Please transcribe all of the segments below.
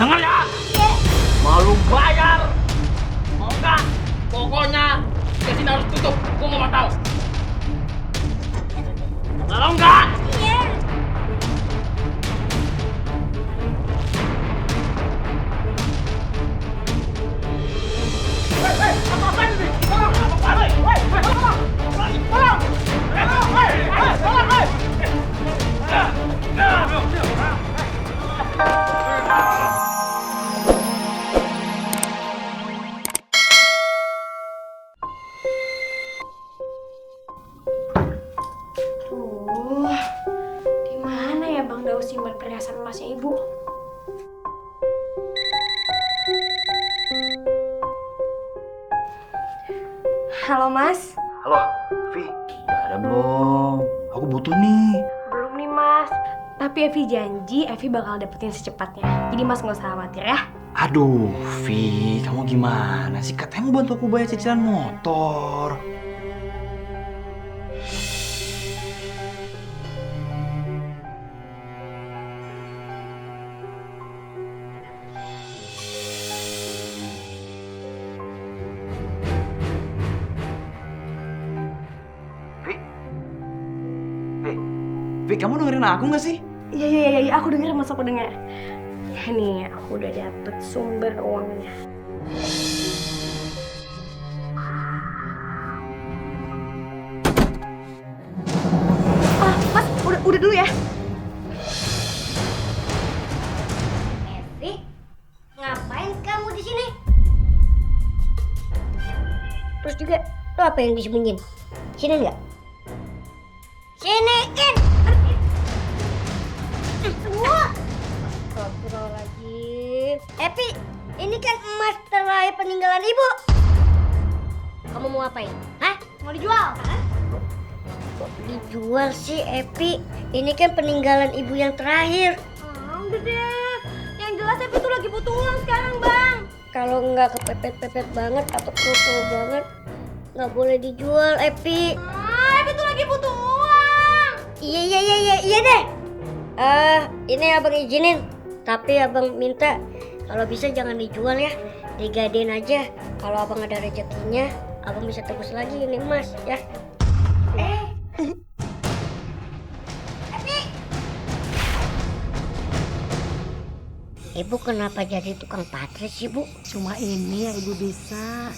Dengar ya? Mau lu bayar? Mau enggak? Pokoknya sini harus tutup. Gua nggak mau tahu. Kalau enggak? Iya. Apa-apaan ini? Tolong! Apa-apaan? Woi! Tolong! Tolong! Tolong! Di mana ya Bang Daus simpan perhiasan emasnya Ibu? Halo Mas. Halo, Vi. Udah ada belum? Aku butuh nih. Belum nih Mas. Tapi Evi janji Evi bakal dapetin secepatnya. Jadi Mas nggak usah khawatir ya. Aduh, Vi, kamu gimana sih? Katanya mau bantu aku bayar cicilan motor. Vi, Vi, kamu dengerin aku nggak sih? Iya, aku denger Mas, aku denger. Nih, aku udah dapet sumber uangnya. Mas, udah dulu ya. Evi, ngapain kamu di sini? Terus juga, lo apa yang disembunyiin? Sini enggak? Siniin! Astagfirullahaladzim. Evi, ini kan emas terakhir peninggalan ibu. Kamu mau apain? Hah? Mau dijual? Hah? Kok dijual sih, Evi? Ini kan peninggalan ibu yang terakhir. Udah deh. Yang jelas Evi tuh lagi butuh uang sekarang, Bang. Kalau nggak kepepet-pepet banget atau pro banget, nggak boleh dijual, Evi. Evi tuh lagi butuh uang. Iya deh. Ini abang izinin, tapi abang minta kalau bisa jangan dijual ya, digadein aja. Kalau abang ada rezekinya, abang bisa tebus lagi ini emas ya. Ibu kenapa jadi tukang patris sih, Bu? Cuma ini yang ibu bisa.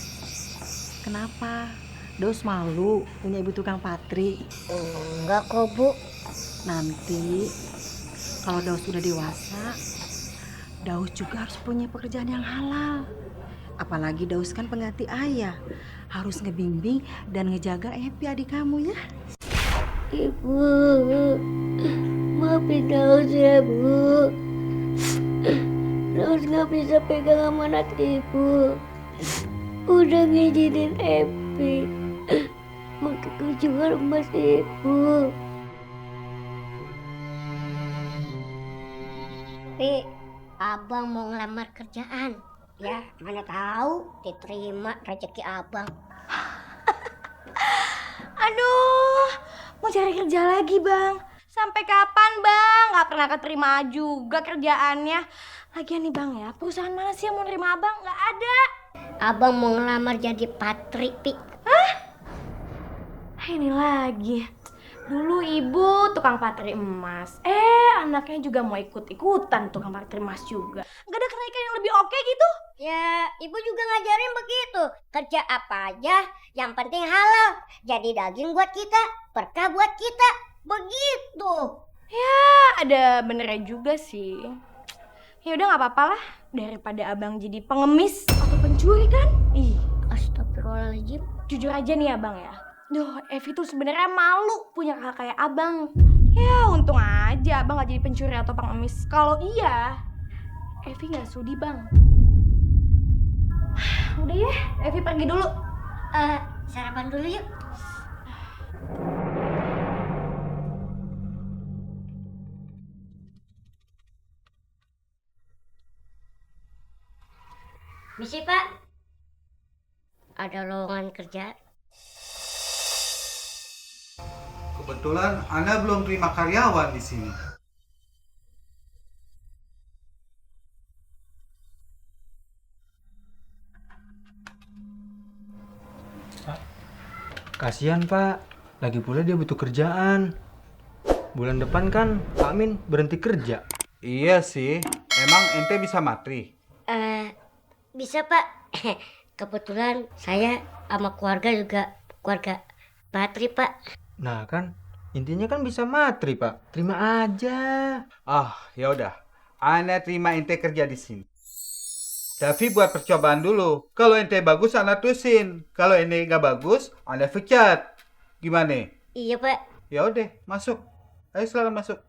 Kenapa? Daus malu punya ibu tukang patri. Enggak kok, Bu. Nanti kalau Daus sudah dewasa, Daus juga harus punya pekerjaan yang halal. Apalagi Daus kan pengganti ayah, harus ngebimbing dan ngejaga Epi adik kamu ya. Ibu, maafin Daus ya, Bu. Daus nggak bisa pegang amanat ibu. Udah ngizinin Epi untuk kejual emas ibu. Pi, abang mau ngelamar kerjaan. Ya, mana tahu diterima rezeki abang. Aduh, mau cari kerja lagi, Bang. Sampai kapan, Bang? Gak pernah keterima juga kerjaannya. Lagian nih, Bang ya, perusahaan mana sih yang mau nerima Abang? Gak ada. Abang mau ngelamar jadi patri, Pi. Ini lagi. Dulu ibu tukang patri emas. Anaknya juga mau ikut-ikutan tukang patri emas juga. Gak ada kenaikan yang lebih oke gitu? Ya, ibu juga ngajarin begitu. Kerja apa aja, yang penting halal. Jadi daging buat kita, berkah buat kita. Begitu. Ya, ada benernya juga sih. Ya udah nggak apa-apa lah, daripada abang jadi pengemis atau pencuri kan? Ih, Astagfirullahaladzim. jujur aja nih abang ya. Duh, Evi tuh sebenarnya malu punya kakak kayak abang. Ya, untung aja abang gak jadi pencuri atau pengemis. Kalau iya, Evi gak sudi bang. Udah ya, Evi pergi dulu. Sarapan dulu yuk. Misi, Pak. Ada lowongan kerja. Kebetulan Anda belum terima karyawan di sini. Kasihan Pak, lagi pula dia butuh kerjaan. Bulan depan kan Pak Amin berhenti kerja. Iya sih. Emang ente bisa matri? Bisa Pak. Kebetulan saya sama keluarga juga keluarga Patri Pak. Nah kan, intinya kan bisa matri Pak. Terima aja. Ah, ya udah. Ana terima ente kerja di sini. Tapi buat percobaan dulu. Kalau ente bagus, ana tusin. Kalau ente nggak bagus, ana pecat. Gimana? Iya Pak. Ya udah, masuk. Ayo silakan masuk.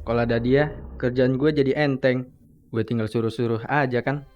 Kalau ada dia, kerjaan gue jadi enteng. Gue tinggal suruh-suruh aja kan.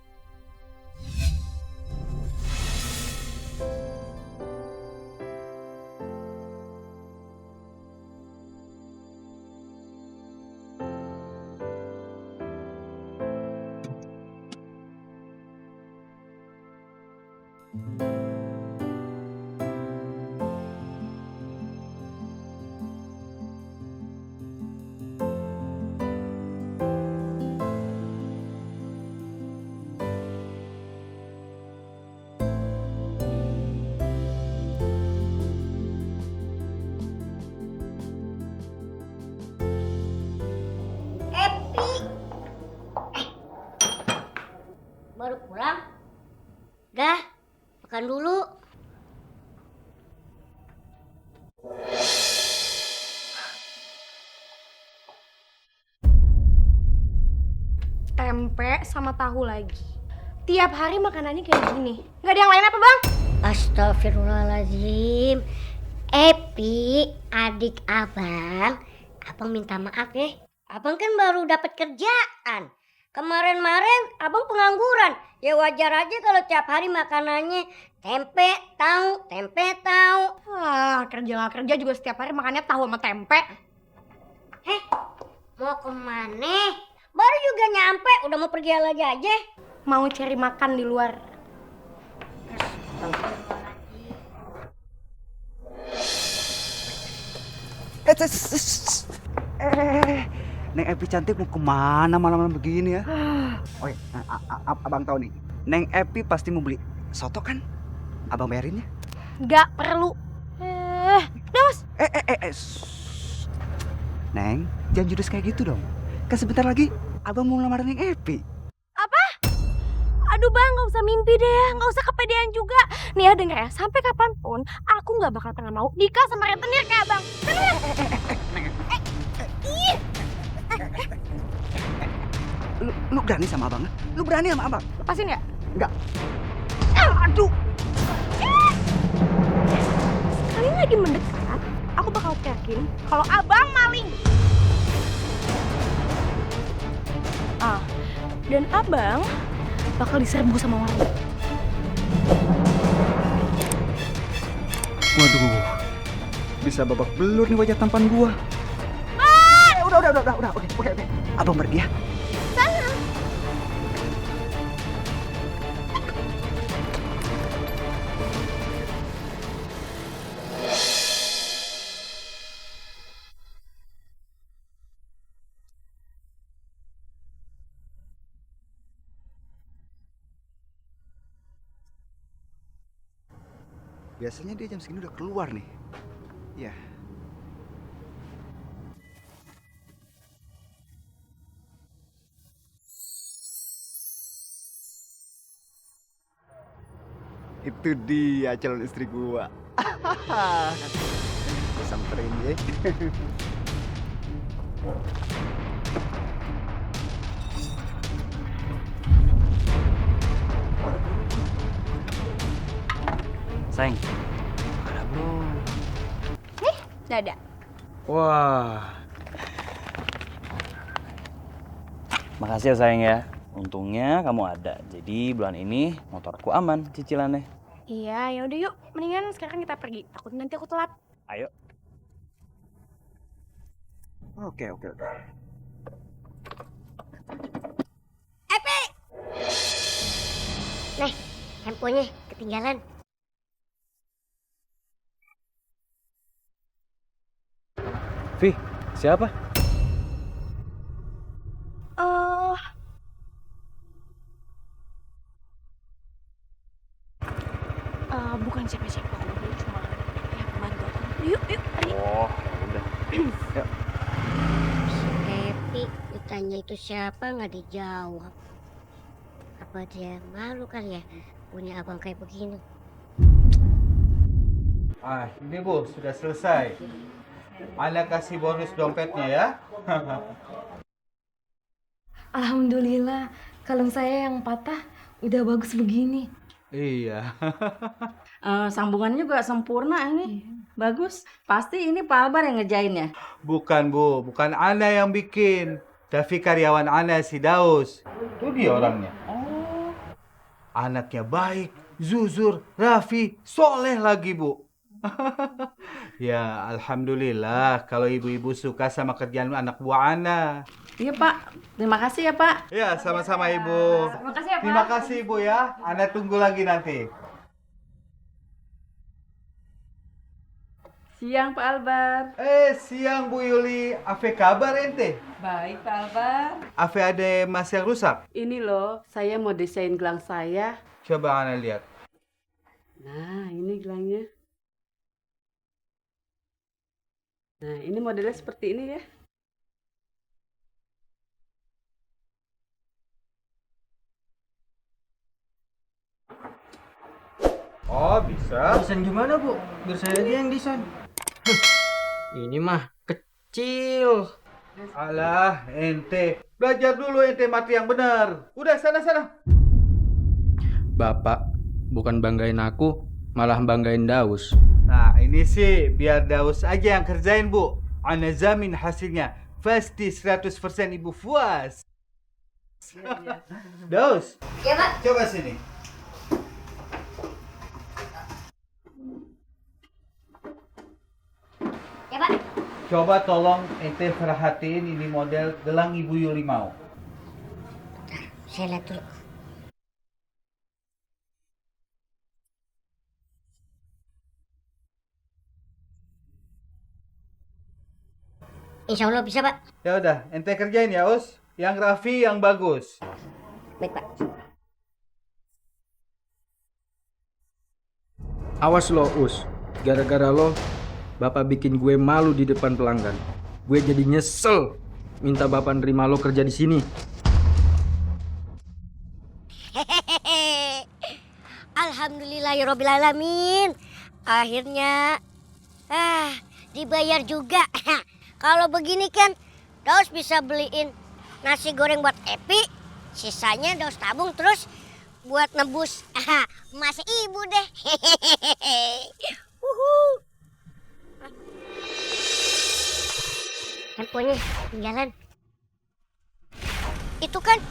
Epi. Baru pulang? Dah, makan dulu. Tempe sama tahu lagi. Tiap hari makanannya kayak gini. Nggak ada yang lain apa bang? Astagfirullahaladzim. Epi, adik abang. Abang minta maaf ya. Abang kan baru dapat kerjaan. Kemarin-marin abang pengangguran. Ya wajar aja kalau tiap hari makanannya tempe, tahu, tempe, tahu. Kerja nggak kerja juga setiap hari makannya tahu sama tempe. Mau kemana? Baru juga nyampe, udah mau pergi lagi aja. Mau cari makan di luar. Neng Epi cantik mau kemana malam-malam begini ya? Oh iya, abang tahu nih. Neng Epi pasti mau beli soto kan? Abang bayarinnya? Nggak perlu. Udah mas. Shh. Neng, jangan judes kayak gitu dong. Kan sebentar lagi abang mau ngelamar Neng Epi. Aduh bang, nggak usah mimpi deh, nggak usah kepedean juga. Nih ya denger ya, sampai kapanpun aku nggak bakal pernah mau nikah sama rentenir kayak abang. Lu berani sama abang? Lu berani sama abang? Lepasin ya? Enggak. Aduh. Sekali lagi mendekat, aku bakal teriakin kalau abang maling. Dan abang bakal diserbu sama warga. Waduh, bisa babak belur nih wajah tampan gua. Udah, oke. Abang pergi ya. Biasanya dia jam segini udah keluar nih. Ya. Itu dia calon istri gua. Samperin ya. Sayang, ada belum? Udah ada. Wah. Makasih ya sayang ya. Untungnya kamu ada. Jadi bulan ini motorku aman cicilannya. Iya, ya udah yuk. Mendingan sekarang kita pergi. Takut nanti aku telat. Ayo. Oke. Epi! Nih, handphonenya ketinggalan. Vi, siapa? Bukan siapa-siapa kok, dia cuma ya pembantu aku. Yuk, mari. Oh, udah. Yuk. Si Epi ditanya itu siapa nggak dijawab. Apa dia malu kali ya punya abang kayak begini? Ini Bu, sudah selesai. Ana kasih bonus dompetnya ya. Alhamdulillah, kalung saya yang patah udah bagus begini. Iya. Sambungannya juga sempurna ini. Bagus. Pasti ini Pak Albar yang ngerjain ya? Bukan Bu, bukan Ana yang bikin. Tapi karyawan Ana si Daus. Itu dia orangnya. Oh. Anaknya baik, jujur, rafi, soleh lagi Bu. Ya Alhamdulillah kalau ibu-ibu suka sama kerjaan anak buah Ana. Iya Pak, terima kasih ya Pak. Ya sama-sama Ibu. Terima kasih ya, Pak. Terima kasih Ibu ya. Ana tunggu lagi nanti. Siang Pak Albar. Siang Bu Yuli. Apa kabar ente? Baik Pak Albar. Apa ada mas yang rusak? Ini loh, saya mau desain gelang saya. Coba Ana lihat. Nah, ini gelangnya. Nah, ini modelnya seperti ini ya. Oh bisa. Desain gimana Bu? Biar saya aja yang desain. Ini mah kecil. Alah ente. Belajar dulu ente mati yang benar. Udah sana-sana. Bapak bukan banggain aku, malah banggain Daus. Nah ini sih biar Daus aja yang kerjain Bu. Ana jamin hasilnya pasti 100% Ibu puas. Daus, Ya Pak. coba sini. Ya Pak. Coba tolong ente perhatiin ini model gelang Ibu Yuli mau. Saya lihat dulu. Insya Allah bisa Pak. Ya udah, ente kerjain ya Us. Yang rafi, yang bagus. Baik Pak. Awas lo Us, gara-gara lo Bapak bikin gue malu di depan pelanggan. Gue jadi nyesel minta Bapak nerima lo kerja di sini. Alhamdulillahirobbilalamin. Akhirnya dibayar juga. Kalau begini kan Daus bisa beliin nasi goreng buat Epi, sisanya Daus tabung terus buat nebus emas ibu deh. Handphonenya ketinggalan. Itu kan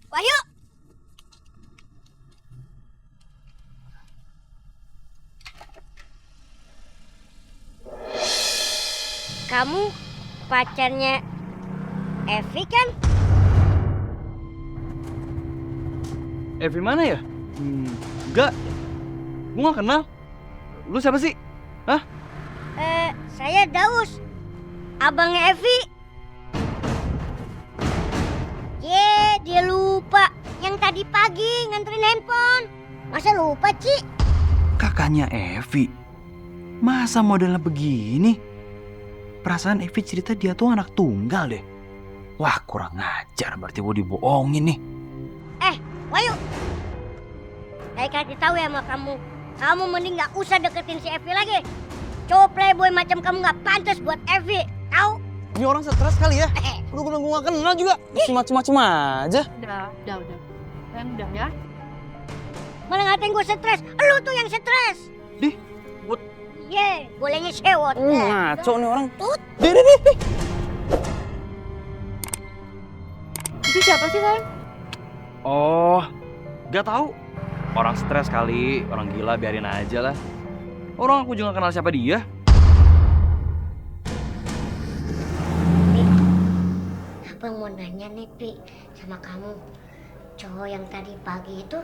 Wahyu. Kamu pacarnya Evi kan? Evi mana ya? Enggak. Gue gak kenal. Lu siapa sih? Hah? Saya Daus, abangnya Evi. Dia lupa yang tadi pagi nganterin handphone. Masa lupa, Ci? Kakaknya Evi. Masa modelnya begini? Perasaan Evi cerita dia tuh anak tunggal deh. Wah, kurang ngajar, berarti gue dibohongin nih. Wahyu, saya kasih tahu ya sama kamu. Kamu mending gak usah deketin si Evi lagi. Cowok playboy macam kamu gak pantas buat Evi, tahu? Ini orang stres kali ya? Lu bilang gue gak kenal juga. Masih macem-macem aja. Udah. Udah ya. Malah ngatain gue stres. Lu tuh yang stres. Dih, buat Bolehnya sewot. ngaco nih orang. Tut. Dih. Itu siapa sih, sayang? Oh, gak tahu. Orang stres kali, orang gila, biarin aja lah. Orang aku juga gak kenal siapa dia. Abang mau nanya nih, Pi, sama kamu. Cowok yang tadi pagi itu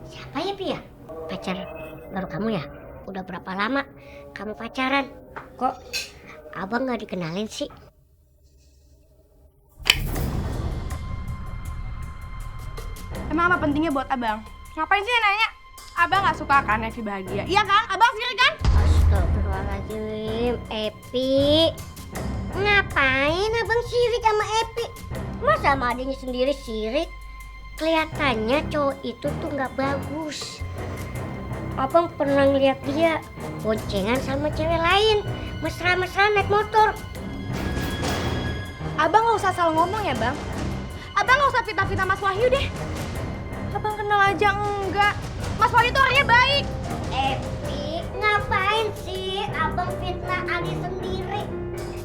siapa ya, Pi ya? Pacar baru kamu ya? Udah berapa lama kamu pacaran? Kok abang gak dikenalin sih? Ih, Emang apa pentingnya buat abang? Ngapain sih nanya? Abang gak suka kan Evi bahagia? Iya kan? Abang sendiri kan? Astagfirullahaladzim, Epi. Ngapain abang sirik sama Epi? Masa sama adiknya sendiri sirik? Kelihatannya cowok itu tuh nggak bagus. Abang pernah ngeliat dia boncengan sama cewek lain, mesra-mesra naik motor. Abang gak usah salah ngomong ya bang. Abang gak usah fitnah-fitnah Mas Wahyu deh. Abang kenal aja enggak. Mas Wahyu tuh orangnya baik. Epi, ngapain sih abang fitnah adik sendiri?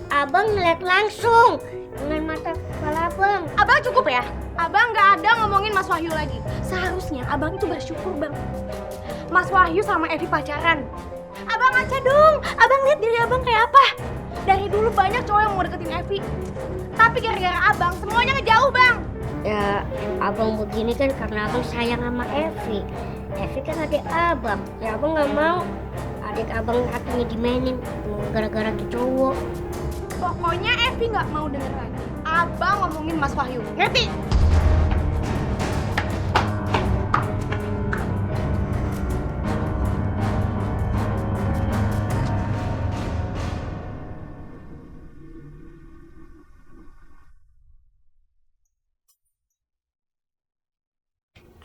Abang ngeliat langsung dengan mata kepala abang. Abang cukup ya. Abang gak ada ngomongin Mas Wahyu lagi. Seharusnya abang itu bersyukur bang. Mas Wahyu sama Evi pacaran. Abang ngaca dong. Abang lihat diri abang kayak apa. Dari dulu banyak cowok yang mau deketin Evi. Tapi gara-gara abang semuanya ngejauh bang. Ya, abang begini kan karena abang sayang sama Evi. Evi kan adik abang. Ya abang nggak mau adik abang hatinya dimainin gara-gara tuh cowok. Pokoknya Evi nggak mau denger lagi. Abang ngomongin Mas Wahyu. Ngerti?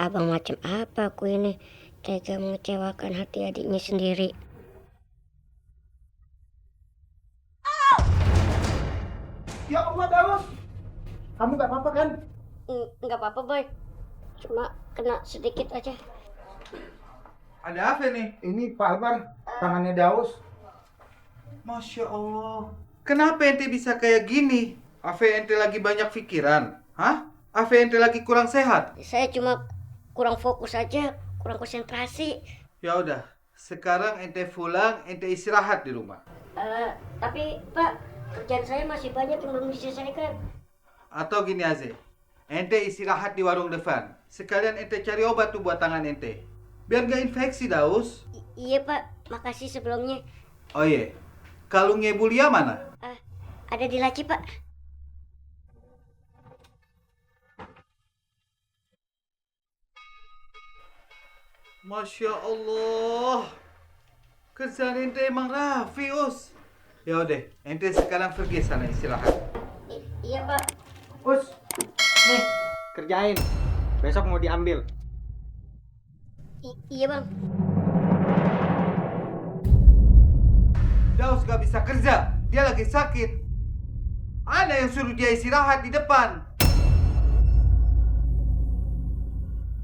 Abang macam apa aku ini? Tega mengecewakan hati adiknya sendiri. Ya Allah, Daus. Kamu gak apa-apa kan? Nggak apa-apa, Boy. Cuma kena sedikit aja. Ada apa nih? Ini Pak Albar, tangannya Daus. Masya Allah. Kenapa ente bisa kayak gini? Apa ente lagi banyak pikiran? Hah? Apa ente lagi kurang sehat? Saya cuma kurang fokus aja, kurang konsentrasi. Ya udah, sekarang ente pulang, ente istirahat di rumah. Tapi Pak, kerjaan saya masih banyak yang belum diselesaikan. Atau gini aja, ente istirahat di warung depan. Sekalian ente cari obat tuh buat tangan ente. Biar gak infeksi, Daus. Iya Pak, makasih sebelumnya. Oh iya, kalungnya Bu Lia mana? Ada di laci Pak. Masya Allah. Kerjaan ente emang rapi, Us. Ya udah, ente sekarang pergi sana istirahat. Iya Pak. Us, nih kerjain. Besok mau diambil. Iya Bang. Daus gak bisa kerja, dia lagi sakit. Ana yang suruh dia istirahat di depan.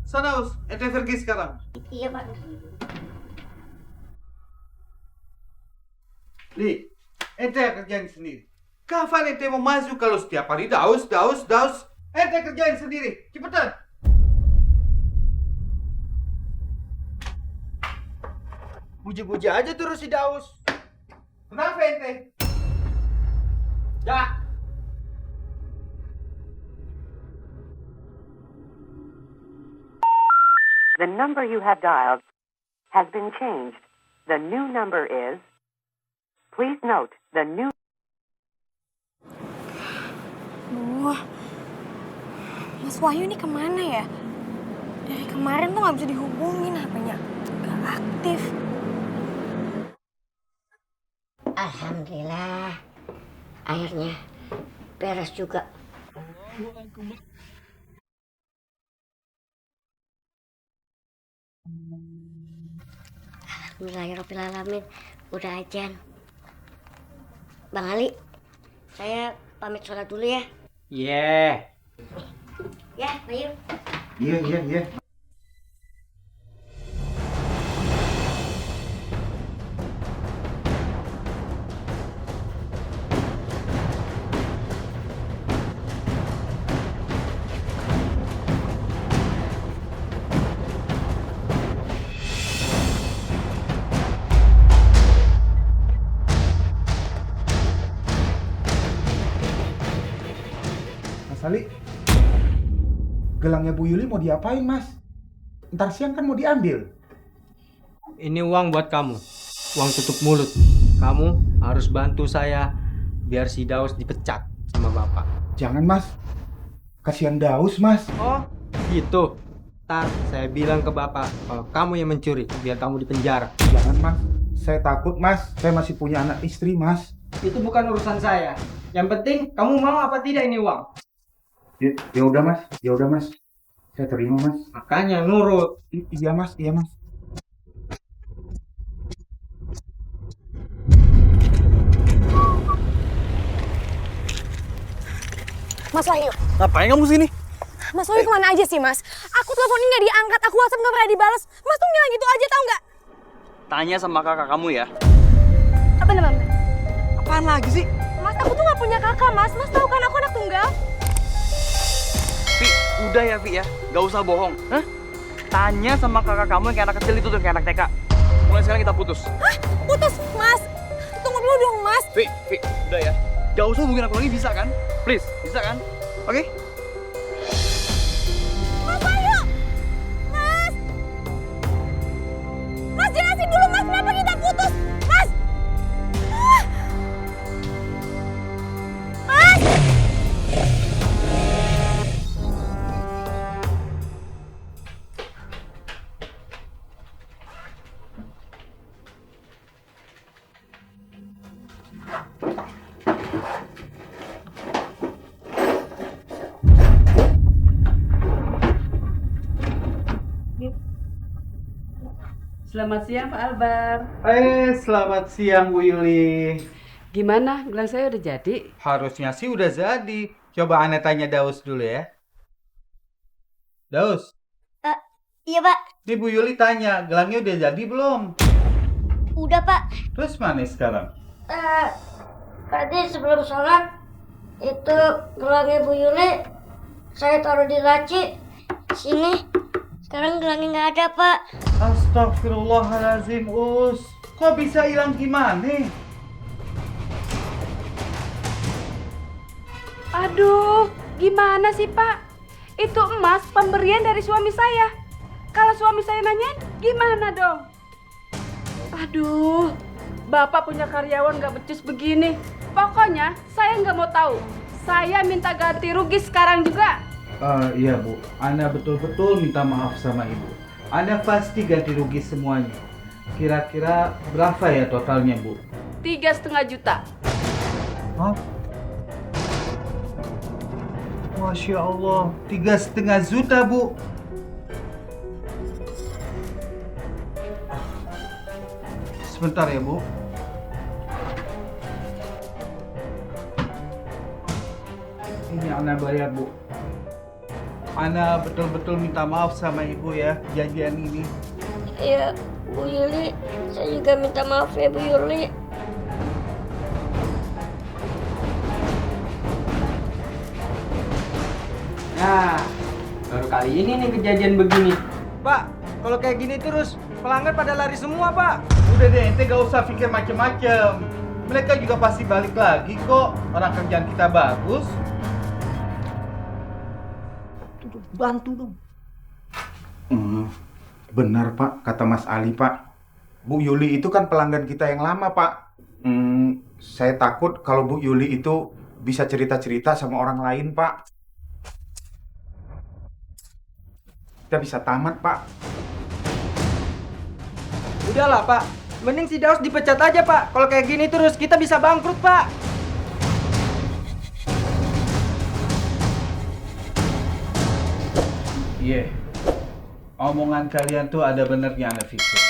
Sana Us, ente pergi sekarang. Iya Pak. Li, ente kerjain sendiri. Kapan ente mau masuk kalau setiap hari Daus? Ente kerjain sendiri, cepetan. Puji-puji aja terus si Daus. Kenapa ente? Ya. The number you have dialed has been changed. The new number is... Please note, the new... Wah, Mas Wahyu ini kemana ya? Dari kemarin tuh gak bisa dihubungin HP-nya. Gak aktif. Alhamdulillah. Akhirnya beres juga. Alhamdulillahirrahmanirrahim. Udah ajan. Bang Ali, saya pamit sholat dulu ya. Yeah. Ya, Bayu. Iya. Mas Ali, gelangnya Bu Yuli mau diapain, Mas? Ntar siang kan mau diambil. Ini uang buat kamu. Uang tutup mulut. Kamu harus bantu saya biar si Daus dipecat sama bapak. Jangan, Mas. Kasihan Daus, Mas. Oh, gitu. Ntar saya bilang ke bapak kalau kamu yang mencuri, biar kamu dipenjara. Jangan mas, saya takut mas. Saya masih punya anak istri mas. Itu bukan urusan saya. Yang penting kamu mau apa tidak ini uang. Ya udah mas, ya udah mas. Saya terima mas. Makanya nurut. Iya mas, iya mas. Mas Wahyu. Ngapain kamu sini? Mas Wahyu kemana aja sih, Mas? Aku teleponin nggak diangkat, aku WhatsApp nggak pernah dibales. Mas tuh ngilang gitu aja, tau nggak? Tanya sama kakak kamu ya. Apa namanya? Apaan lagi sih? Mas, aku tuh nggak punya kakak, Mas. Mas tahu kan aku anak tunggal? Vi, udah ya Vi ya. Gak usah bohong. Hah? Tanya sama kakak kamu yang kayak anak kecil itu tuh, kayak anak TK. Mulai sekarang kita putus. Hah? Putus, Mas? Tunggu dulu dong, Mas. Vi, udah ya. Gak usah hubungin aku lagi, bisa kan? Please, bisa kan? Oke? Mas Wahyu! Mas! Mas jelasin dulu, Mas, kenapa kita putus? Mas! Ah! Mas! Selamat siang Pak Albar. Selamat siang Bu Yuli. Gimana? Gelang saya udah jadi? Harusnya sih udah jadi. Coba Ane tanya Daus dulu ya. Daus, Iya pak, ini Bu Yuli tanya, gelangnya udah jadi belum? udah pak. Terus mana sekarang? Tadi sebelum sholat itu gelangnya Bu Yuli saya taruh di laci sini. Sekarang gelangnya nggak ada pak. Astagfirullahalazim, Us. Kok bisa hilang gimana? Aduh, gimana sih Pak? Itu emas pemberian dari suami saya. Kalau suami saya nanyain, gimana dong? Aduh, Bapak punya karyawan gak becus begini. Pokoknya saya nggak mau tahu. Saya minta ganti rugi sekarang juga. Iya Bu, Ana betul-betul minta maaf sama Ibu. Ana pasti ganti rugi semuanya. Kira-kira berapa ya totalnya Bu? 3,5 juta. Hah? Masya Allah, 3,5 juta Bu. Sebentar ya Bu. Ini Ana bayar Bu. Ana betul-betul minta maaf sama Ibu ya kejadian ini. Iya Bu Yuli, saya juga minta maaf ya Bu Yuli. Nah, baru kali ini nih kejadian begini. Pak, kalau kayak gini terus pelanggan pada lari semua, Pak. Udah deh, ente gak usah pikir macem-macem. Mereka juga pasti balik lagi kok. Orang kerjaan kita bagus. Bantu dong. Benar Pak, kata Mas Ali Pak. Bu Yuli itu kan pelanggan kita yang lama Pak. Saya takut kalau Bu Yuli itu bisa cerita-cerita sama orang lain Pak. Kita bisa tamat Pak. Udahlah, Pak. Mending si Daus dipecat aja, Pak. Kalau kayak gini terus kita bisa bangkrut, Pak. Iya. Omongan kalian tuh ada benernya, Ana pikir.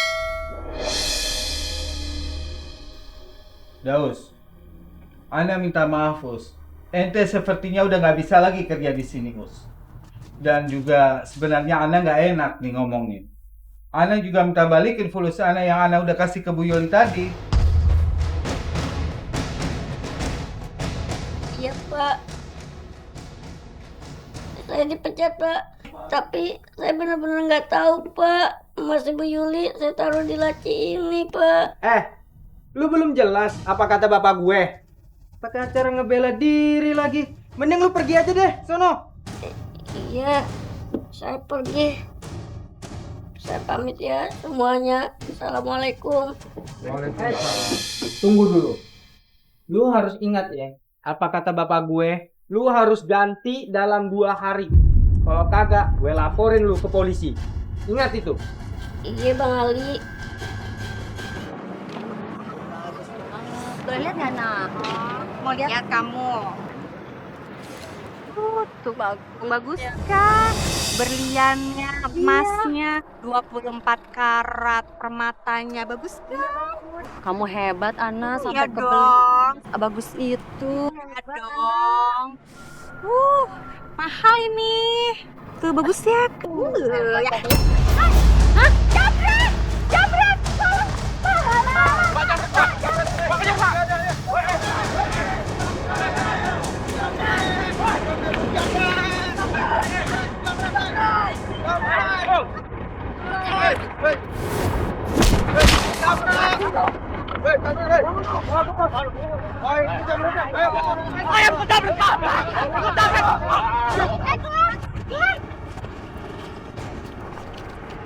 Daus, Ana minta maaf, Us. Ente sepertinya udah nggak bisa lagi kerja di sini, Us. Dan juga sebenarnya Ana nggak enak nih ngomongin. Ana juga minta balikin fulus Ana yang Ana udah kasih ke Bu Yuli tadi. Iya Pak. Saya dipecat Pak. Tapi saya benar-benar nggak tahu Pak. Emas Bu Yuli saya taruh di laci ini Pak. Lu belum jelas apa kata bapak gue. Pakai acara ngebela diri lagi. Mending lu pergi aja deh, sono. Iya, saya pergi. Saya pamit ya semuanya. Assalamualaikum. Tunggu dulu. Lu harus ingat ya, apa kata bapak gue, lu harus ganti dalam 2 hari. Kalau kagak, gue laporin lu ke polisi. Ingat itu. Iya Bang Ali. Boleh lihat nggak, Nak? Mau lihat kamu. Tuh bagus kan? Berliannya, emasnya, 24 karat, permatanya bagus kan? Kamu hebat Ana sampai Iya kebeli. dong. Bagus itu. Iya dong. Mahal ini. Tuh bagus ya.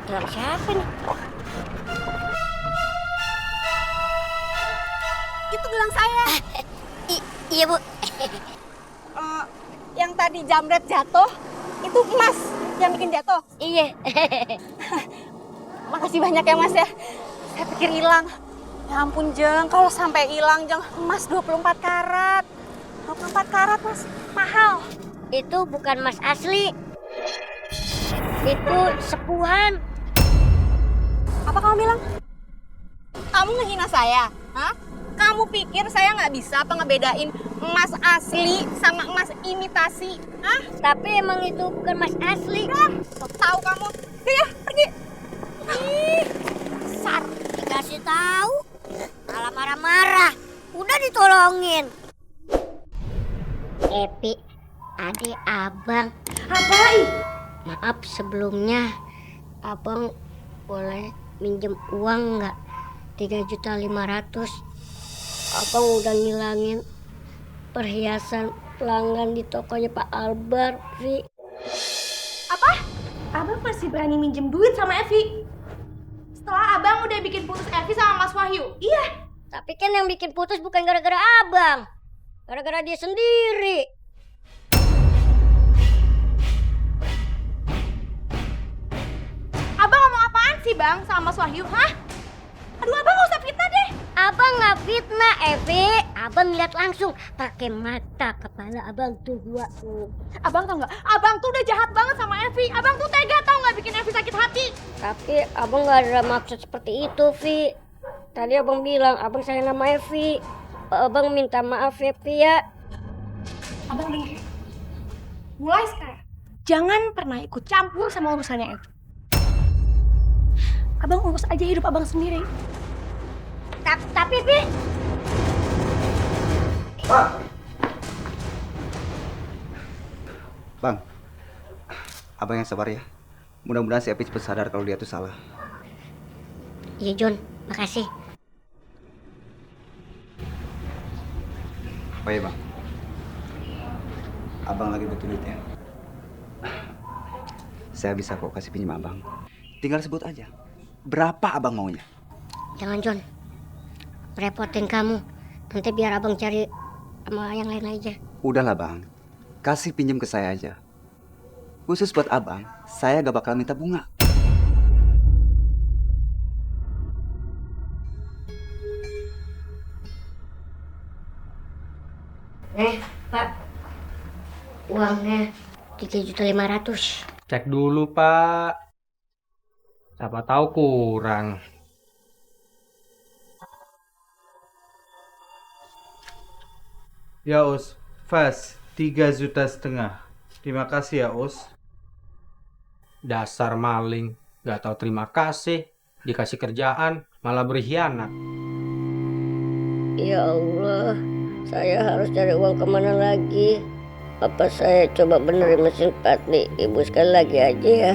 Gelang siapa nih? Itu gelang saya. Iya Bu. Yang tadi jamret jatuh, itu emas yang bikin jatuh. Iya. Makasih banyak ya Mas ya. Saya pikir hilang. Ya ampun Jeng, kalau sampai hilang Jeng, emas 24 karat. 24 karat Mas, mahal. Itu bukan emas asli. Itu sepuhan. Apa kamu bilang? Kamu ngehina saya? Hah? Kamu pikir saya nggak bisa apa ngebedain emas asli sama emas imitasi? Hah? Tapi emang itu bukan emas asli. Sok tahu kamu. Ya, pergi. Ih, Sar, dikasih tahu. Malah marah-marah. Udah ditolongin. Epi, adik abang. Abai! Maaf sebelumnya. Abang boleh minjem uang nggak? 3.500.000. Abang udah ngilangin perhiasan pelanggan di tokonya Pak Albert, Vi. Apa? Abang masih berani minjem duit sama Evi? Setelah abang udah bikin putus Evi sama Mas Wahyu? Iya. Tapi kan yang bikin putus bukan gara-gara abang. Gara-gara dia sendiri. Abang ngomong apaan sih bang sama Mas Wahyu, hah? Aduh abang gak usah fitnah deh. Abang nggak fitnah, Evi. Abang lihat langsung pakai mata kepala abang tuh dua tuh. Abang tau nggak? Abang tuh udah jahat banget sama Evi. Abang tuh tega tau nggak bikin Evi sakit hati. Tapi abang nggak ada maksud seperti itu, Vi. Tadi abang bilang abang sayang sama Evi. Abang minta maaf Evi ya. Abang denger. Mulai sekarang, jangan pernah ikut campur sama urusannya Evi. Abang urus aja hidup abang sendiri. Tapi Vi. Bang, abang yang sabar ya. Mudah-mudahan si Epi cepat sadar kalau dia tuh salah. Iya John, makasih. Oh iya bang, abang lagi butuh duit ya. Saya bisa kok kasih pinjam abang. Tinggal sebut aja. Berapa abang maunya? Jangan John, repotin kamu. Nanti biar abang cari sama yang lain aja. Udahlah bang, kasih pinjam ke saya aja. Khusus buat abang, saya gak bakal minta bunga. Pak, uangnya 3.500.000. Cek dulu, Pak. Siapa tahu kurang. Ya Us, Fas, 3,5 juta. Terima kasih ya Us. Dasar maling. Gak tahu terima kasih. Dikasih kerjaan, malah berkhianat. Ya Allah, saya harus cari uang kemana lagi? Apa saya coba benerin mesin patli ibu sekali lagi aja ya?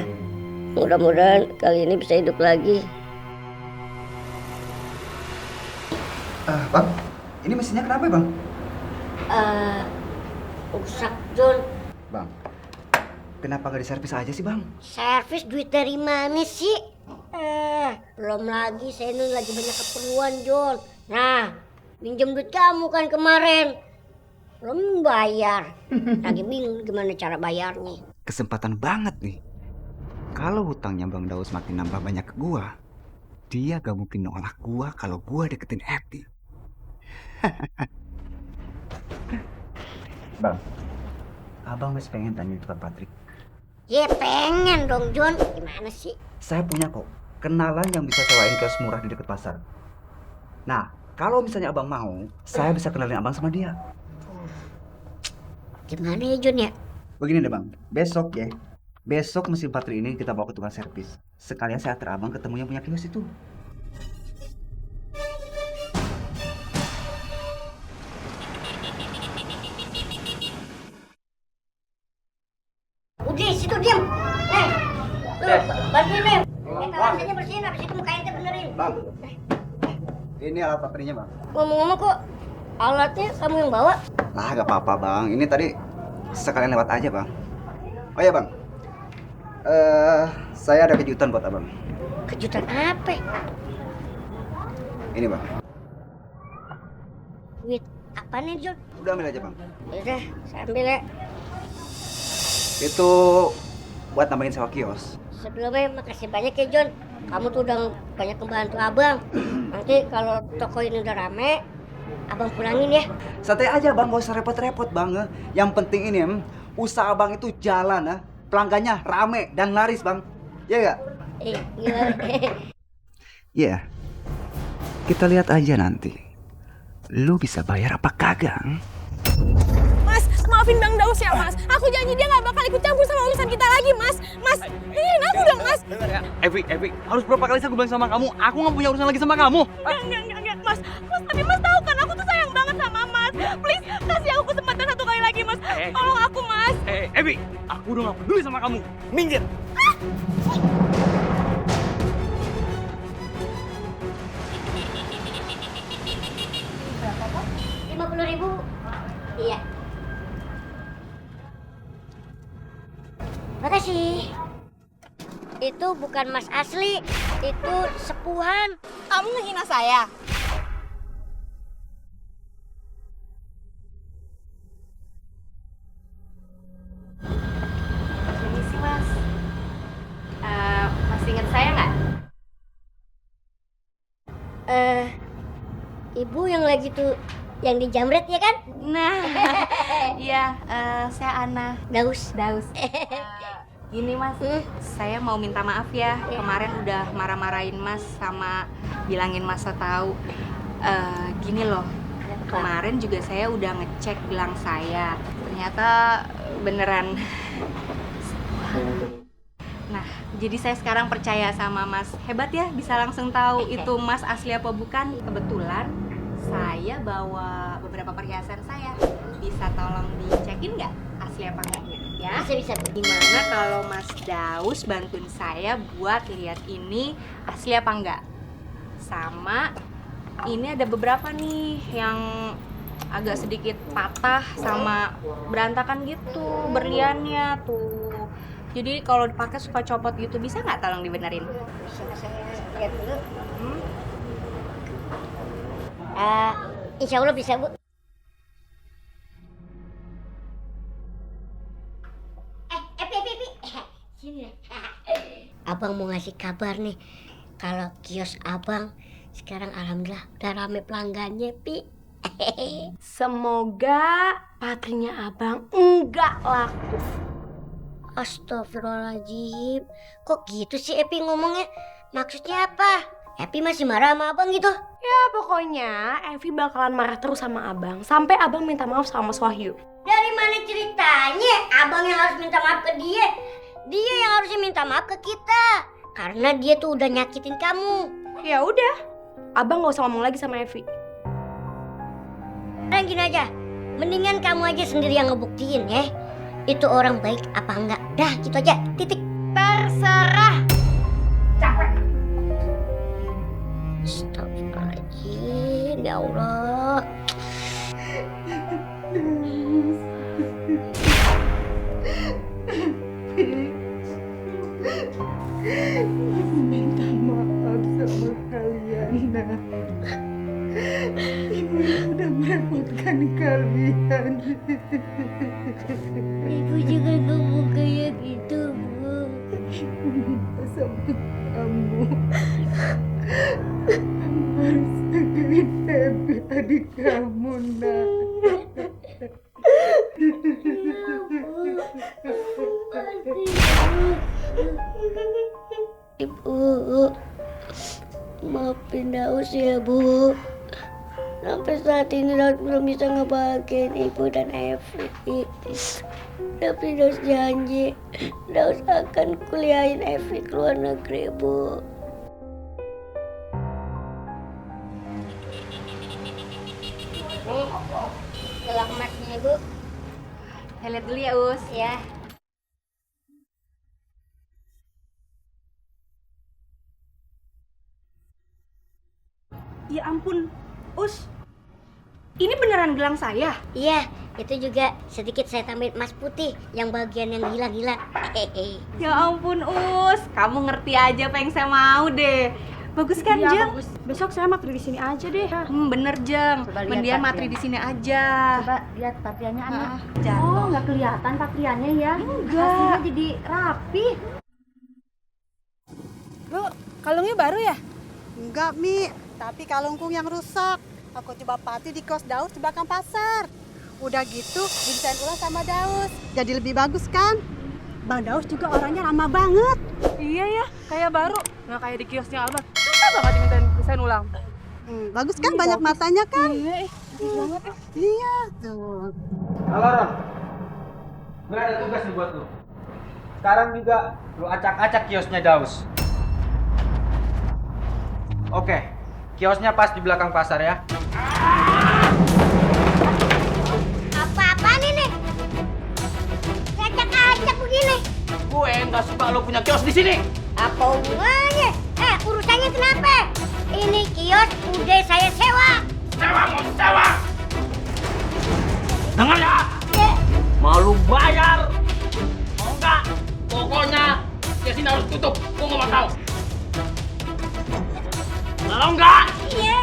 Mudah-mudahan kali ini bisa hidup lagi. Bang, ini mesinnya kenapa ya bang? Rusak John. Bang, kenapa gak diservis aja sih bang? Servis duit dari mana sih? Belum lagi saya ini lagi banyak keperluan John. Nah, minjem duit kamu kan kemarin. Belum bayar. Lagi bingung gimana cara bayarnya. Kesempatan banget nih. Kalau hutangnya Bang Daus makin nambah banyak ke gua, dia gak mungkin nolak gua kalau gua deketin Happy. Bang, abang masih pengen tanya tukang Patrick. Ya pengen dong John. Gimana sih? Saya punya kok kenalan yang bisa sewain kios murah di dekat pasar. Nah, kalau misalnya abang mau, saya bisa kenalin abang sama dia. Gimana ya John ya? Begini deh bang, besok mesin Patrick ini kita bawa ke tukang servis. Sekalian saya antar abang ketemu yang punya kios itu. Udah situ diam. Lu bantuin nih. Kawasannya bersihin, habis itu muka ente benerin. Bang, ini alat Patricknya bang. Ngomong-ngomong kok alatnya kamu yang bawa? Lah gak apa-apa bang, ini tadi sekalian lewat aja bang. Oh ya bang, saya ada kejutan buat abang. Kejutan apa? Ini bang. Duit apa nih John? Udah ambil aja bang. Udah, saya ambil ya. Itu buat nambahin sewa kios. Sebelumnya makasih banyak ya John. Kamu tuh udah banyak membantu abang. Nanti kalau toko ini udah rame, abang pulangin ya. Santai aja bang, gak usah repot-repot bang. Yang penting ini usaha abang itu jalan pelanggannya rame dan laris bang. Iya gak? Iya. Iya. Kita lihat aja nanti. Lu bisa bayar apa kagak? Mas, maafin Bang Daus ya Mas. Aku janji dia gak bakal ikut campur sama urusan kita lagi Mas. Mas, dengerin aku dong Mas. Dengar ya, Evi, harus berapa kali saya bilang sama kamu? Aku nggak punya urusan lagi sama kamu. Enggak, Mas. Tapi Mas tahu kan aku tuh sayang banget sama Mas. Please, kasih aku kesempatan satu kali lagi Mas. Tolong aku Mas. Evi, aku udah nggak peduli sama kamu. Minggir. Berapa Pak? 50.000. Iya. Makasih. Itu bukan Mas asli, itu sepuhan. Kamu ngehina saya. Permisi Mas. Masih ingat saya nggak? Ibu yang lagi tuh yang di Jamret ya kan? Nah, iya, saya Ana. Daus. Gini Mas, saya mau minta maaf ya. Kemarin udah marah-marahin Mas sama bilangin Mas so tahu. Gini loh, kemarin juga saya udah ngecek gelang saya. Ternyata beneran. Nah, jadi saya sekarang percaya sama Mas. Hebat ya, bisa langsung tahu itu Mas asli apa bukan. Kebetulan saya bawa beberapa perhiasan saya. Bisa tolong dicekin nggak asli apa enggaknya? Ya, Bisa. gimana kalau Mas Daus bantuin saya buat lihat ini asli apa enggak? Sama ini ada beberapa nih yang agak sedikit patah sama berantakan gitu berliannya tuh. Jadi kalau dipakai suka copot gitu, bisa nggak tolong dibenerin? Bisa saya lihat dulu. Insya Allah bisa Bu. Epi. Sini. Abang mau ngasih kabar nih. Kalau kios abang sekarang alhamdulillah udah rame pelanggannya, Pi. Semoga patrinya abang enggak laku. Astagfirullahaladzim. Kok gitu sih Epi ngomongnya? Maksudnya apa? Epi masih marah sama abang gitu? Ya pokoknya Evi bakalan marah terus sama abang sampai abang minta maaf sama Mas Wahyu. Dari mana ceritanya abang yang harus minta maaf ke dia? Dia yang harusnya minta maaf ke kita. Karena dia tuh udah nyakitin kamu. Ya udah, abang gak usah ngomong lagi sama Evi. Nah gini aja, mendingan kamu aja sendiri yang ngebuktiin ya. Itu orang baik apa enggak. Dah gitu aja, titik. Terserah. Capek. Astagfirullahaladzim, ya Allah. Minta maaf sama kalian, Ibu udah merepotkan kalian. Ibu juga ngomong kayak gitu, Bu. Sama kamu harus jagain Ebi, adik kamu, nak. Ibu, maafin Daus ya, Bu. Sampai saat ini Daus belum bisa ngebahagiain Ibu dan Evi. Tapi Daus janji, Daus akan kuliahin Evi ke luar negeri, Bu. Gelang emasnya, Ibu. Saya lihat dulu ya, Us. Ya. Ya ampun, Us. Ini beneran gelang saya? Iya, itu juga sedikit saya tambahin emas putih yang bagian yang hilang-hilang. Hehehe. Ya ampun, Us. Kamu ngerti aja apa yang saya mau deh. Bagus kan, Iya, Jeng? bagus. Besok saya matri di sini aja deh. Bener, Jeng. Coba lihat Mendingan pakaian. matri di sini aja. Coba lihat pakaiannya anak. Jatuh. Oh, nggak kelihatan pakaiannya ya? Enggak. Hasilnya jadi rapi. Bu, kalungnya baru ya? Enggak, Mi. Tapi kalungku yang rusak. Aku coba pati di kos Daus di belakang pasar. Udah gitu, desain ulang sama Daus. Jadi lebih bagus kan? Bang Daus juga orangnya ramah banget. Iya ya, kayak baru. Nggak kayak di kiosnya Albar. Susah banget dimintain desain ulang. Bagus kan, banyak matanya kan? Iya, bagus banget ya. Iya, tuh. Halo Ron, gue ada tugas nih buat lu. Sekarang juga lu acak-acak kiosnya Daus. Oke, kiosnya pas di belakang pasar ya. Apa-apaan ini? Acak-acak begini. Gue nggak suka lo punya kios di sini. Apa hubungannya? Urusannya kenapa? Ini kios udah saya sewa. Sewa mau sewa. Dengar ya? Ya. Mau lu bayar? Mau enggak? Pokoknya kios ini harus tutup. Gue nggak mau tahu. Kalau enggak, Iya.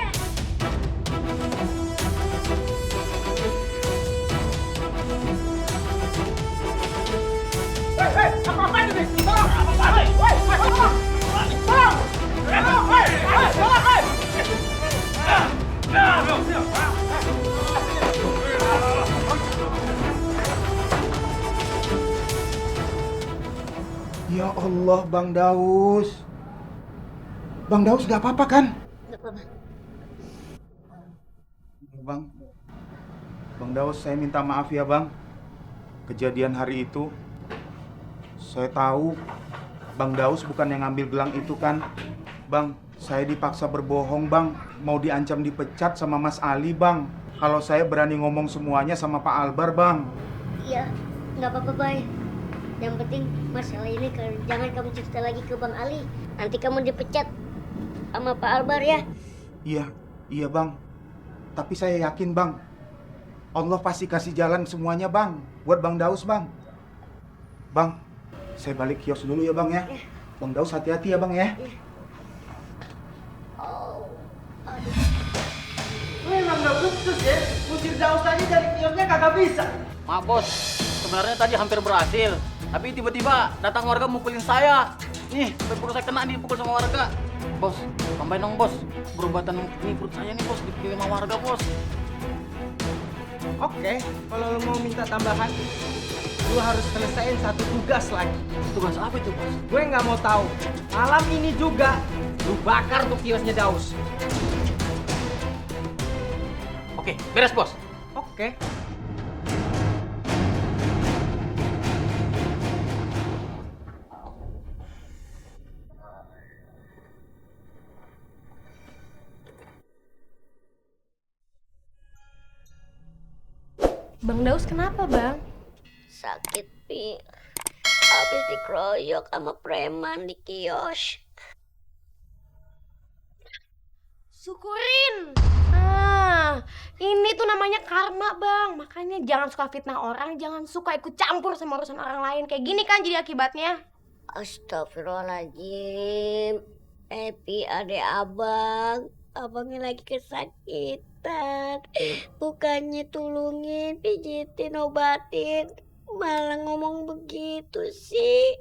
Ya Allah, Bang Daus. Bang Daus gak apa-apa kan? Bang, Bang Daus, saya minta maaf ya Bang. Kejadian hari itu, saya tahu Bang Daus bukan yang ngambil gelang itu kan. Bang, saya dipaksa berbohong Bang. Mau diancam dipecat sama Mas Ali Bang. Kalau saya berani ngomong semuanya sama Pak Albar Bang. Iya, nggak apa-apa, Bay. Yang penting masalah ini jangan kamu cerita lagi ke Bang Ali. Nanti kamu dipecat sama Pak Albar ya. Iya Bang. Tapi saya yakin Bang, Allah pasti kasih jalan semuanya Bang. Buat Bang Daus Bang. Bang, saya balik kios dulu ya Bang ya. Bang Daus hati-hati ya Bang ya. Lu emang gak becus ya? Musir Daus tadi dari kiosnya kagak bisa. maaf bos. Sebenarnya tadi hampir berhasil. Tapi tiba-tiba datang warga mukulin saya. Nih, sampai perut saya kena dipukul sama warga. Bos, tambahin dong bos. Berobatan ini perut saya nih bos, dipukul sama warga bos. Oke, kalau lu mau minta tambahan, lu harus selesaiin satu tugas lagi. Tugas apa itu bos? Gue nggak mau tahu. Malam ini juga, lu bakar tuh kiosnya Daus. Oke, beres bos. Oke. Bang Daus kenapa, Bang? Sakit, Pi. Habis dikeroyok sama preman di kios. Syukurin. Ini tuh namanya karma, Bang. Makanya jangan suka fitnah orang, jangan suka ikut campur sama urusan orang lain. Kayak gini kan jadi akibatnya. Astagfirullahaladzim. Epi, adek abang. Abangnya lagi kesakitan. dokter. Bukannya tulungin, pijitin, obatin, malah ngomong begitu sih.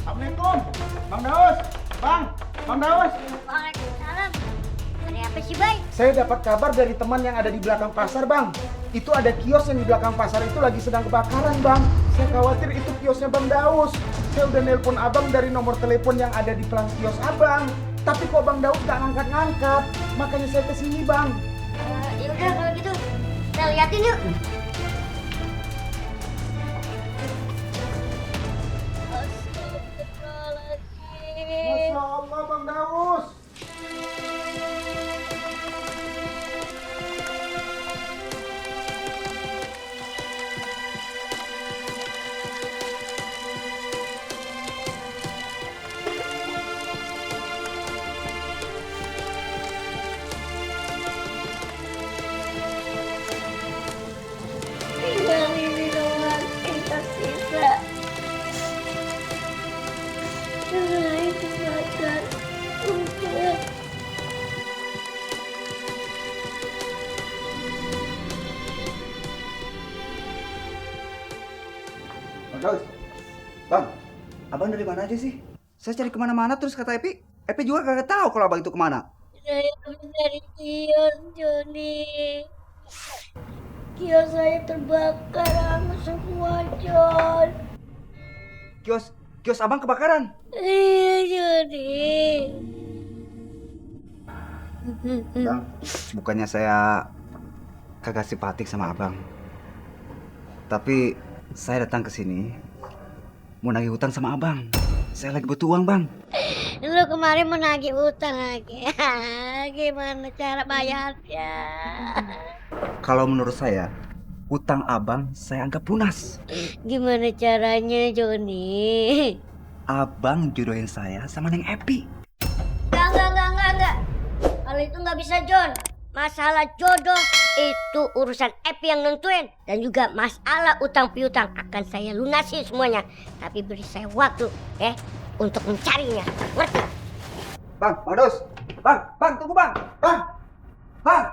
Assalamualaikum, Bang Daus. Bang Daus. Waalaikumsalam. Ada apa sih, Bay? Saya dapat kabar dari teman yang ada di belakang pasar, Bang. Itu ada kios yang di belakang pasar itu lagi sedang kebakaran, Bang. Saya khawatir itu kiosnya Bang Daus. Saya udah nelpon Abang dari nomor telepon yang ada di pelang kios Abang. Tapi kok Bang Daus gak ngangkat-ngangkat. Makanya saya kesini, Bang. Yaudah kalau gitu, kita liatin yuk. Masya Allah, Bang Daus. Tinggal ini doang yang tersisa. Setelah itu bakar udah. Bang Daus. Bang, abang dari mana aja sih? Saya cari kemana-mana terus kata Epi juga kagak tahu kalau abang itu kemana. Saya dari kios, Joni. Kios saya terbakar hangus semua, Jon. Kios abang kebakaran. Iya, Joni. Bang, bukannya saya kagak simpatik sama abang. Tapi saya datang ke sini mau nagih hutang sama abang. Saya lagi butuh uang, Bang. Lu kemarin mau nagih utang lagi. Gimana cara bayarnya? Kalau menurut saya, hutang abang saya anggap lunas. Gimana caranya, Joni? Abang jodohin saya sama Neng Epi. Enggak. Kalau itu nggak bisa, Jon. Masalah jodoh itu urusan Epi yang nentuin. Dan juga masalah utang piutang akan saya lunasi semuanya. Tapi beri saya waktu, untuk mencarinya. Ngerti? Bang Daus. Bang, tunggu, Bang. Bang.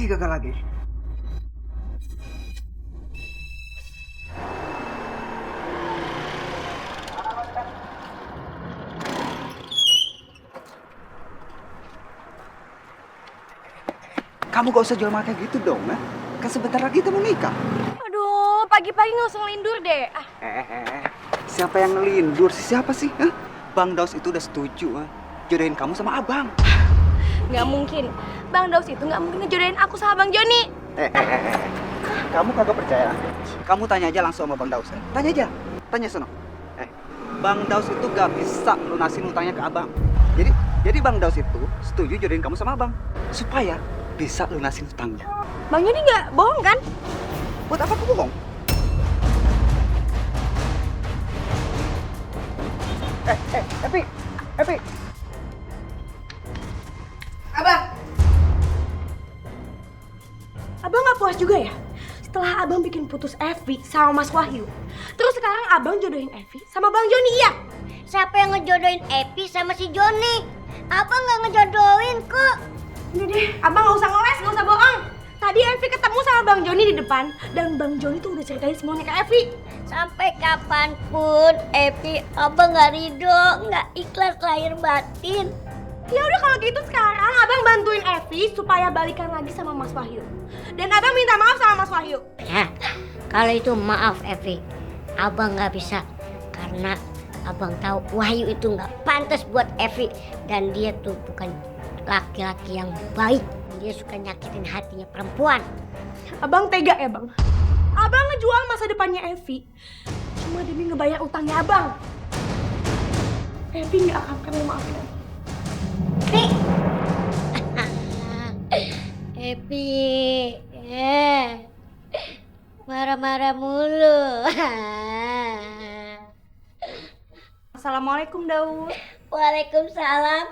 Gagal lagi. Kamu gak usah jual makan gitu dong, nah. Kan sebentar lagi kita mau nikah. Aduh, pagi-pagi nggak usah ngelindur deh. Siapa yang ngelindur sih? Siapa sih? Hah? Bang Daus itu udah setuju, jodohin kamu sama abang. Nggak mungkin. Bang Daus itu nggak mungkin ngejodohin aku sama Bang Joni. Kamu kagak percaya? Kamu tanya aja langsung sama Bang Daus. Tanya aja. Tanya sono. Bang Daus itu gak bisa lunasin utangnya ke abang. Jadi Bang Daus itu setuju jodohin kamu sama abang supaya bisa lunasin utangnya. Bang Joni nggak bohong kan? Buat apa aku bohong? Epi. Abang nggak puas juga ya? Setelah abang bikin putus Evi sama Mas Wahyu, terus sekarang abang jodohin Evi sama Bang Joni, iya? Siapa yang ngejodohin Epi sama si Joni? Abang nggak ngejodohin kok. Udah deh, abang nggak usah ngeles, nggak usah bohong. Tadi Evi ketemu sama Bang Joni di depan, dan Bang Joni tuh udah ceritain semuanya ke Evi. Sampai kapanpun Epi abang nggak ridho, nggak ikhlas lahir batin. Ya udah kalau gitu sekarang abang bantuin Evi supaya balikan lagi sama Mas Wahyu. Dan abang minta maaf sama Mas Wahyu. Ya, kalau itu maaf Evi, abang nggak bisa karena abang tahu Wahyu itu nggak pantas buat Evi dan dia tuh bukan laki-laki yang baik. Dia suka nyakitin hatinya perempuan. Abang tega ya bang? Abang ngejual masa depannya Evi cuma demi ngebayar utangnya abang. Evi nggak akan pernah maafin abang. Epi, marah-marah mulu. Assalamualaikum Daud. Waalaikumsalam.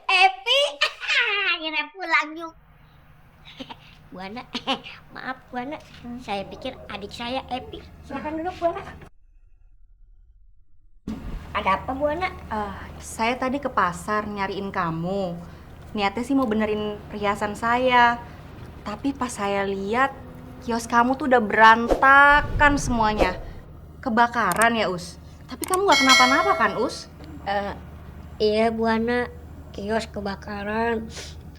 Epi, akhirnya pulang yuk. Buana, maaf Buana, saya pikir adik saya Epi. Silakan duduk Buana. Ada apa Buana? Saya tadi ke pasar nyariin kamu. Niatnya sih mau benerin perhiasan saya. Tapi pas saya lihat kios kamu tuh udah berantakan semuanya. Kebakaran ya, Us? Tapi kamu nggak kenapa-napa kan, Us? Iya Buana, kios kebakaran.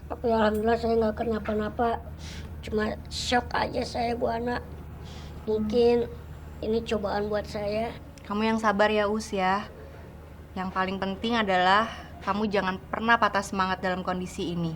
Tapi alhamdulillah saya nggak kenapa-napa. Cuma shock aja saya Buana. Mungkin ini cobaan buat saya. Kamu yang sabar ya, Us ya. Yang paling penting adalah kamu jangan pernah patah semangat dalam kondisi ini.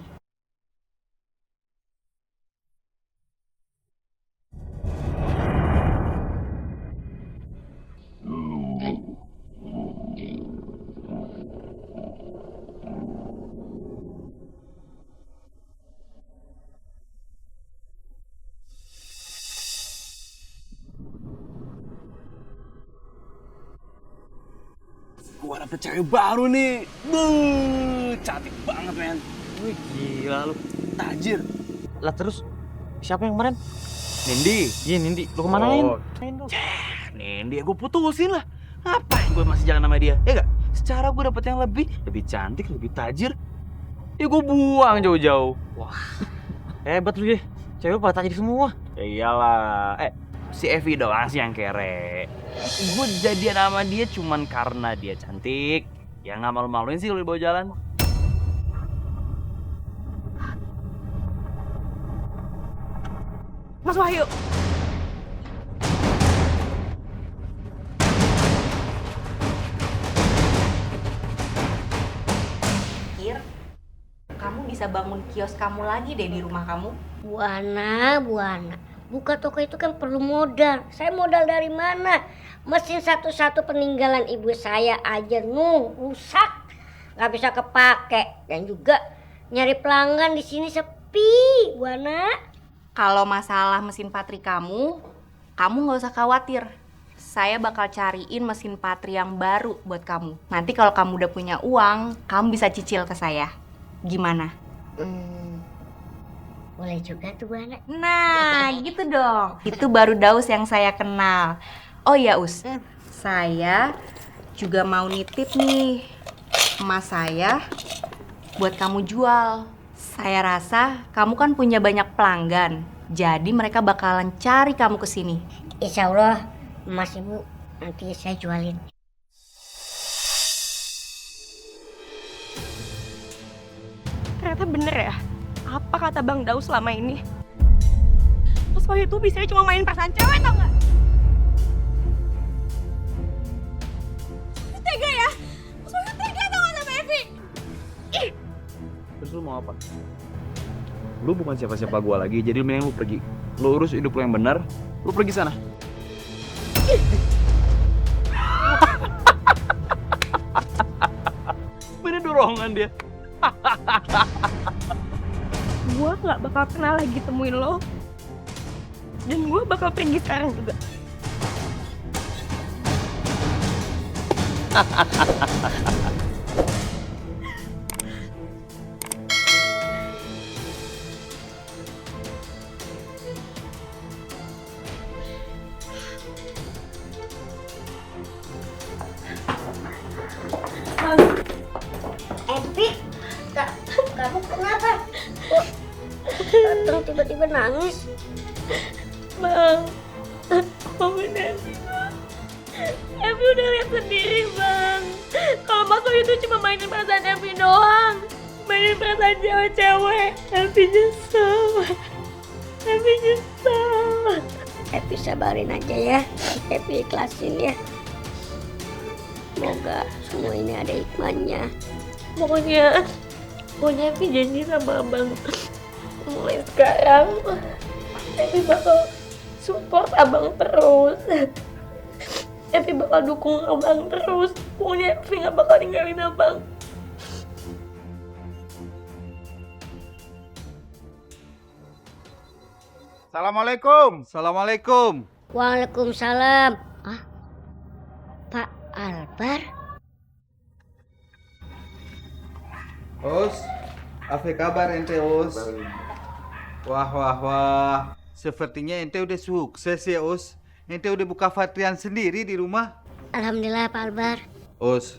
Gua dapet cewek baru nih. Buh, cantik banget men. Wih gila lu, tajir. Lah terus siapa yang kemarin? Nindi. Iya Nindi, lu kemanain? Nendi, gue putusin lah. Ngapain gue masih jalan sama dia? Ya gak? Secara gue dapet yang lebih cantik, lebih tajir. Ya gue buang jauh-jauh. Wah, hebat lu deh. Cewek pada tajir semua. Ya iyalah. Si Evi doang sih yang kere. Gue jadian sama dia cuman karena dia cantik. Ya nggak malu-maluin sih kalau dibawa jalan. Mas Wahyu. Kamu bisa bangun kios kamu lagi deh di rumah kamu. Buana. Buka toko itu kan perlu modal. Saya modal dari mana? Mesin satu-satu peninggalan ibu saya aja rusak. Gak bisa kepake. Dan juga nyari pelanggan di sini sepi, Buana. Kalau masalah mesin patri kamu nggak usah khawatir. Saya bakal cariin mesin patri yang baru buat kamu. Nanti kalau kamu udah punya uang, kamu bisa cicil ke saya. Gimana? Boleh juga tuh Buana. Nah, gitu dong. Itu baru Daus yang saya kenal. Oh ya Us, saya juga mau nitip nih emas saya buat kamu jual. Saya rasa kamu kan punya banyak pelanggan, jadi mereka bakalan cari kamu ke sini. Insya Allah emas ibu nanti saya jualin. Ternyata bener ya, apa kata Bang Daus selama ini? Mas Wahyu tuh bisanya cuma main perasaan cewek tau gak? Tega ya? Mas Wahyu tega tau gak sama Evi? Ih! Terus lu mau apa? Lu bukan siapa-siapa gua lagi, jadi mending lu pergi. Lu urus hidup lu yang benar, lu pergi sana. Bener dorongan dia. Gue gak bakal pernah lagi temuin lo. Dan gue bakal pergi sekarang juga. Epi, kamu kenapa? Kok datang tiba-tiba nangis? Bang, bener. Evi udah lihat sendiri bang. Kalau Mas Wahyu itu cuma mainin perasaan Evi doang. Mainin perasaan cewek-cewek. Evi nyesel. Epi sabarin aja ya. Epi ikhlasin ya. Semoga semua ini ada hikmahnya. Pokoknya Evi janji sama abang. Mulai sekarang Epi bakal support abang terus. Epi bakal dukung abang terus. Pokoknya Epi gak bakal ninggalin abang. Assalamualaikum. Assalamualaikum. Waalaikumsalam. Ah, Pak Albar? Us, apa kabar ente Us? Wah. Sepertinya ente udah sukses ya Us. Ente udah buka Fatrian sendiri di rumah. Alhamdulillah Pak Albar. Us,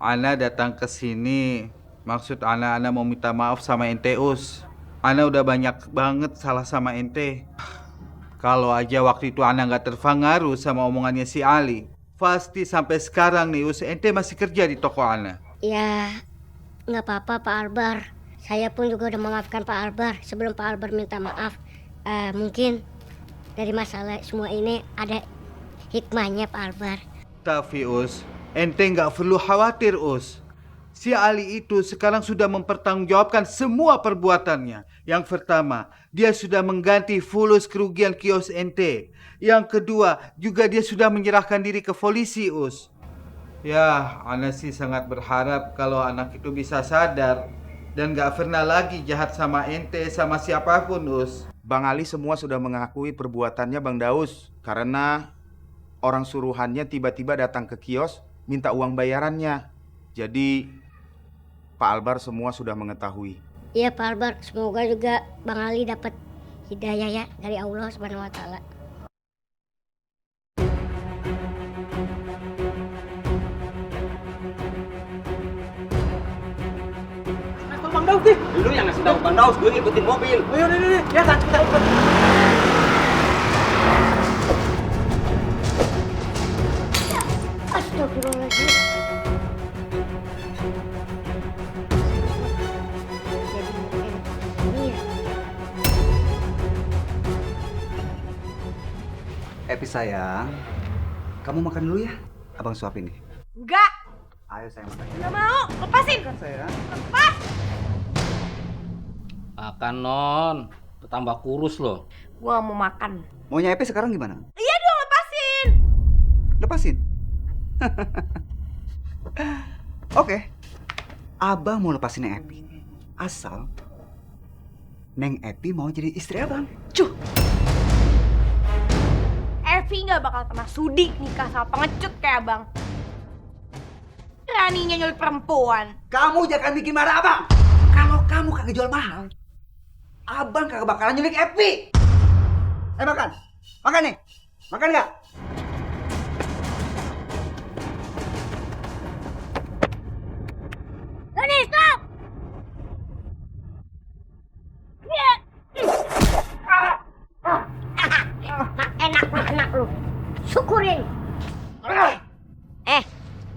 Ana datang ke sini. Maksud Ana mau minta maaf sama ente Us. Ana udah banyak banget salah sama ente. Kalau aja waktu itu Ana nggak terpengaruh sama omongannya si Ali, pasti sampai sekarang nih Us, ente masih kerja di toko Ana. Ya, nggak apa-apa Pak Albar. Saya pun juga udah memaafkan Pak Albar sebelum Pak Albar minta maaf. Mungkin dari masalah semua ini ada hikmahnya Pak Albar. Tapi Us, ente nggak perlu khawatir Us. Si Ali itu sekarang sudah mempertanggungjawabkan semua perbuatannya. Yang pertama, dia sudah mengganti fulus kerugian kios ente. Yang kedua, juga dia sudah menyerahkan diri ke polisi Us. Ya, Ana sih sangat berharap kalau anak itu bisa sadar dan gak pernah lagi jahat sama ente, sama siapapun Us. Bang Ali semua sudah mengakui perbuatannya Bang Daus karena orang suruhannya tiba-tiba datang ke kios minta uang bayarannya. Jadi Pak Albar semua sudah mengetahui. Iya Pak Albar, semoga juga Bang Ali dapat hidayah ya dari Allah Subhanahu wa taala. Bang Daus deh. Dulu yang ngasih tahu Bang Daus, gue ngikutin mobil. Ayo, ya kan kita ikut. Astagfirullahaladzim. Epi sayang, kamu makan dulu ya. Abang suapin nih. Enggak, Ayo sayang makan. nggak mau. Lepasin. Makan sayang. Lepas. Makan non, tambah kurus loh. Gua nggak mau makan. Maunya Epi sekarang gimana? Iya dong, lepasin. Lepasin. Oke. Abang mau lepasin Neng Epi. Asal Neng Epi mau jadi istri abang. Cuh. Evi nggak bakal pernah sudi nikah sama pengecut kayak abang. Beraninya nyulik perempuan. Kamu jangan bikin marah abang. Kalau kamu kagak jual mahal, abang kagak bakalan nyulik Epi. Makan. Makan nih. Makan nggak? Doni, stop! Enak lu. Syukurin.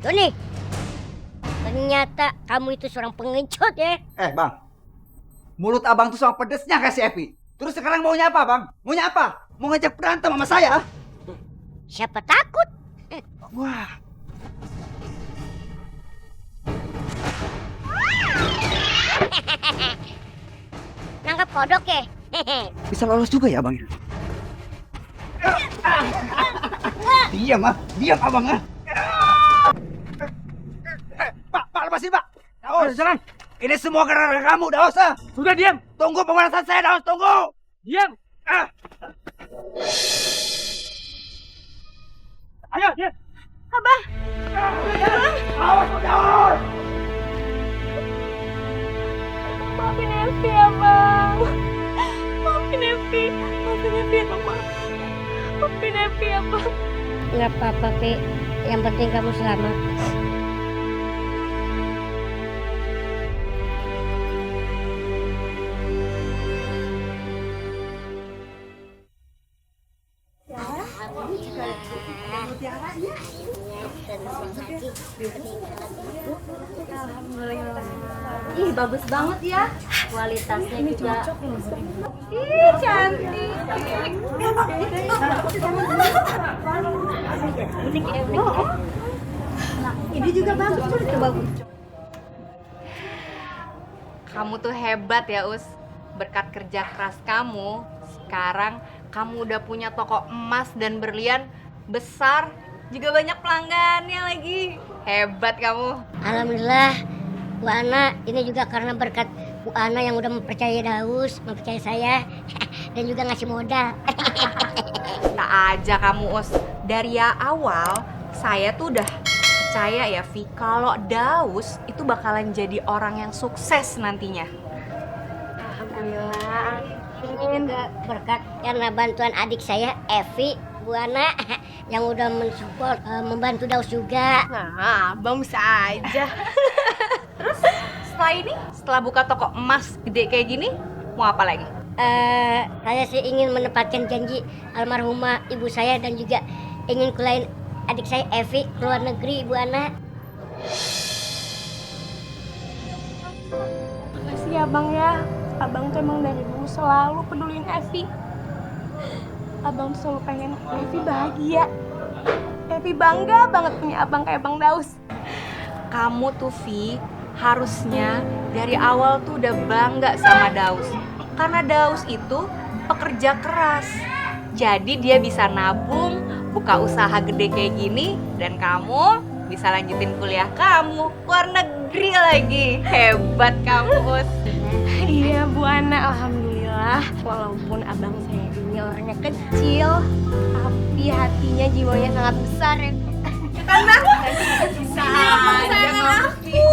Doni. Ternyata kamu itu seorang pengecut ya. Bang. Mulut abang tuh sama pedesnya kasih Epi. Terus sekarang maunya apa, Bang? Maunya apa? Mau ngajak berantem sama saya? Siapa takut? Wah. Nangkep kodok ya? Bisa lolos juga ya, Bang? Diam, abang. Pak, lepasin, Pak. Daus, jalan. Ini semua gara-gara kamu, Daus. Sudah diam. Tunggu pemanasan saya, Daus, tunggu. Diam. Ayo, diam. Abah. Daus, Daus. Maafin Evi ya bang. Maafin Evi ya bang. Maafin Evi ya bang. Nggak apa-apa, Pi. Yang penting kamu selamat. Ih, bagus banget ya. Kualitasnya juga. Ih, cantik. Ini juga bagus, coba. Kamu tuh hebat ya, Us. Berkat kerja keras kamu, sekarang Kamu udah punya toko emas dan berlian besar, juga banyak pelanggannya lagi. Hebat kamu. Alhamdulillah, Bu Ana, ini juga karena berkat Bu Ana yang udah mempercayai Daus, mempercayai saya, dan juga ngasih modal. Tak aja kamu, Us. Dari awal, saya tuh udah percaya ya, Vi, kalau Daus itu bakalan jadi orang yang sukses nantinya. Alhamdulillah, ini juga berkat karena bantuan adik saya, Evi, Bu Ana, yang udah mensupport, membantu Daus juga. Nah, abang bisa aja. Terus setelah ini, setelah buka toko emas gede kayak gini, mau apa lagi? Saya sih ingin menepatkan janji almarhumah ibu saya dan juga ingin kulain adik saya Evi ke luar negeri, Bu Ana. Makasih ya Bang ya. Abang tuh emang dari dulu selalu peduliin Evi. Abang tuh selalu pengen Evi bahagia. Evi bangga banget punya abang kayak Bang Daus. Kamu tuh, Vi, harusnya dari awal tuh udah bangga sama Daus. Karena Daus itu pekerja keras. Jadi dia bisa nabung, buka usaha gede kayak gini, dan kamu bisa lanjutin kuliah kamu luar negeri lagi. Hebat kamu, Us. Iya Bu Ana, alhamdulillah. Walaupun abang saya ini orangnya kecil, tapi hatinya, jiwanya sangat besar ya. Kan Bang? Bisa aja, aku.